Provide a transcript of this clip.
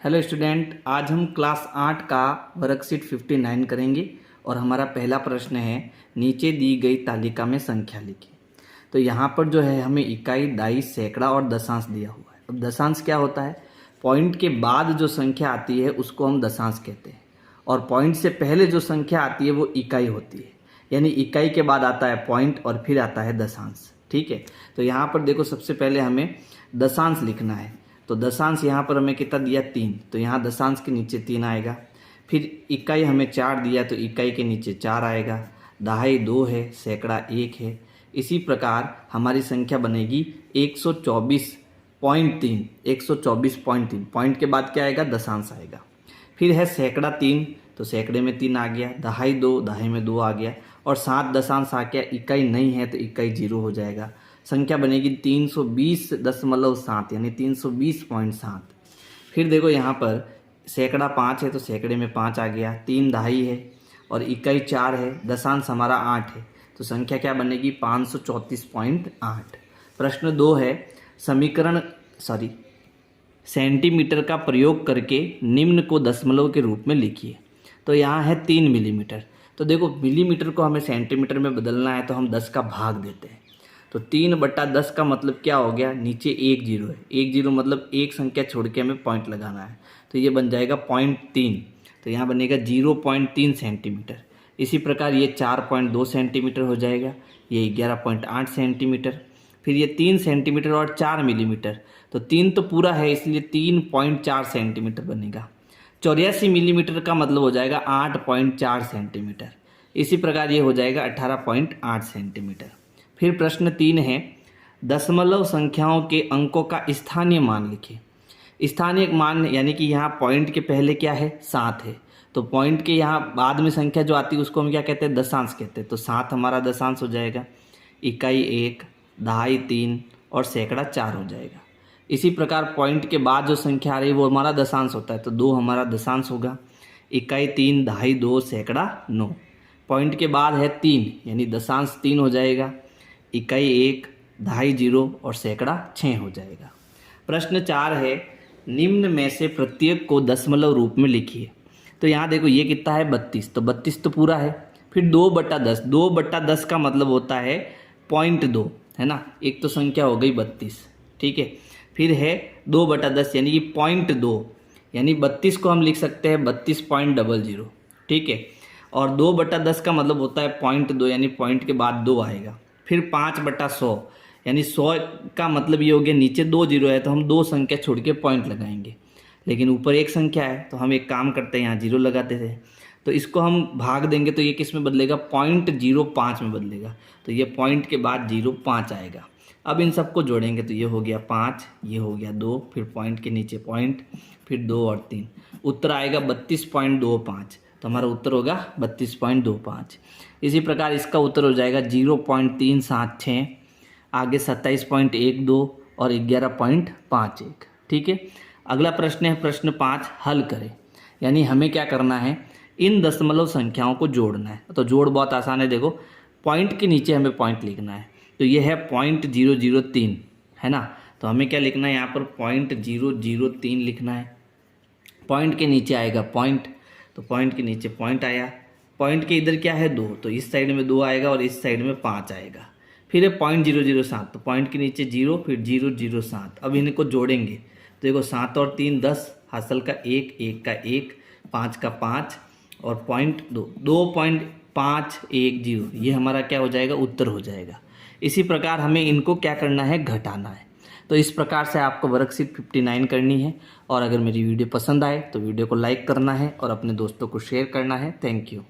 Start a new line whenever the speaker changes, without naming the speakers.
Hello student, आज हम class 8 का वर्कशीट 59 करेंगे और हमारा पहला प्रश्न है नीचे दी गई तालिका में संख्या लिखिए। तो यहाँ पर जो है हमें इकाई, दाई, सैकड़ा और दशांश दिया हुआ है। अब दशांश क्या होता है? पॉइंट के बाद जो संख्या आती है उसको हम दशांश कहते हैं और पॉइंट से पहले जो संख्या आती है वो इकाई होती है। यानी इकाई के बाद आता है पॉइंट और फिर आता है दशांश। ठीक है, तो यहाँ पर देखो सबसे पहले हमें दशांश लिखना है। तो दशांश यहाँ पर हमें कितना दिया? 3। तो यहाँ दशांश के नीचे 3 आएगा। फिर इकाई हमें 4 दिया तो इकाई के नीचे 4 आएगा। दहाई 2 है, सैकड़ा 1 है। इसी प्रकार हमारी संख्या बनेगी 124.3। 124.3 पॉइंट के बाद क्या आएगा? दशांश आएगा। फिर है सैकड़ा 3, तो सैकड़े में 3 आ गया। दहाई 2, दहाई में 2 आ गया और 7 दशांश आ गया। इकाई नहीं है तो इकाई 0 हो जाएगा। संख्या बनेगी 320.7 यानी 320.7। फिर देखो यहाँ पर सैकड़ा 5 है तो सैकड़े में 5 आ गया। 3 दहाई है और इकाई 4 है, दशांश हमारा 8 है तो संख्या क्या बनेगी? 534.8। प्रश्न 2 है सेंटीमीटर का प्रयोग करके निम्न को दशमलव के रूप में लिखिए। तो यहाँ है 3 मिलीमीटर। तो देखो मिलीमीटर को हमें सेंटीमीटर में बदलना है तो हम 10 का भाग देते हैं। तो 3/10 का मतलब क्या हो गया? नीचे 1 जीरो है। 1 जीरो मतलब एक संख्या छोड़ के हमें पॉइंट लगाना है तो ये बन जाएगा 0.3। तो यहाँ बनेगा 0.3 सेंटीमीटर। इसी प्रकार ये 4.2 सेंटीमीटर हो जाएगा, ये 11.8 सेंटीमीटर। फिर ये 3 सेंटीमीटर और 4 मिलीमीटर, तो 3 तो पूरा है इसलिए 3.4 सेंटीमीटर बनेगा। 84 मिलीमीटर का मतलब हो जाएगा 8.4 सेंटीमीटर। इसी प्रकार ये हो जाएगा 18.8 सेंटीमीटर। फिर प्रश्न 3 है दशमलव संख्याओं के अंकों का स्थानीय मान लिखिए। स्थानीय मान यानी कि यहाँ पॉइंट के पहले क्या है? 7 है तो पॉइंट के यहाँ बाद में संख्या जो आती है उसको हम क्या कहते हैं? दशांश कहते हैं। तो 7 हमारा दशांश हो जाएगा। इकाई 1, दहाई 3 और सैकड़ा 4 हो जाएगा। इसी प्रकार पॉइंट के बाद जो संख्या आ रही है वो हमारा दशांश होता है तो 2 हमारा दशांश होगा। इकाई 3, दहाई 2, सैकड़ा 9। पॉइंट के बाद है 3 यानी दशांश 3 हो जाएगा। इकाई 1, दहाई 0 और सैकड़ा 6 हो जाएगा। प्रश्न 4 है निम्न में से प्रत्येक को दशमलव रूप में लिखिए। तो यहाँ देखो ये कितना है? 32। तो 32 तो पूरा है। फिर 2/10। 2/10 का मतलब होता है 0.2, है ना। एक तो संख्या हो गई 32, ठीक है। फिर है 2/10 यानी कि 0.2 यानी 32 को हम लिख सकते हैं 32.00, ठीक है। और 2/10 का मतलब होता है 0.2 यानी पॉइंट के बाद 2 आएगा। फिर 5/100 यानी 100 का मतलब ये हो गया नीचे 2 जीरो है तो हम 2 संख्या छोड़ के पॉइंट लगाएंगे, लेकिन ऊपर एक संख्या है तो हम एक काम करते हैं यहाँ 0 लगाते थे। तो इसको हम भाग देंगे तो ये किस में बदलेगा? 0.05 में बदलेगा। तो ये पॉइंट के बाद 0.5 आएगा। अब इन सबको जोड़ेंगे तो ये हो गया 5, ये हो गया 2, फिर पॉइंट के नीचे पॉइंट, फिर 2 और 3। उत्तर आएगा 32.25। तो हमारा उत्तर होगा 32.25। इसी प्रकार इसका उत्तर हो जाएगा 0.376, आगे 27.12 और 11.51, ठीक है। अगला प्रश्न है प्रश्न 5, हल करें। यानी हमें क्या करना है? इन दशमलव संख्याओं को जोड़ना है। तो जोड़ बहुत आसान है। देखो पॉइंट के नीचे हमें पॉइंट लिखना है तो ये है 0.003, है ना। तो हमें क्या लिखना है यहाँ पर? 0.003 लिखना है। पॉइंट के नीचे आएगा पॉइंट, तो पॉइंट के नीचे पॉइंट आया। पॉइंट के इधर क्या है? 2, तो इस साइड में 2 आएगा और इस साइड में 5 आएगा। फिर है 0.007, तो पॉइंट के नीचे 0, फिर 007। अब इनको जोड़ेंगे तो देखो 7 और 3 10, हासिल का 1, 1 का 1, 5 का 5 और 2.510, ये हमारा क्या हो जाएगा? उत्तर हो जाएगा। इसी प्रकार हमें इनको क्या करना है? घटाना है। तो इस प्रकार से आपको वर्कशीट 59 करनी है। और अगर मेरी वीडियो पसंद आए तो वीडियो को लाइक करना है और अपने दोस्तों को शेयर करना है। Thank you.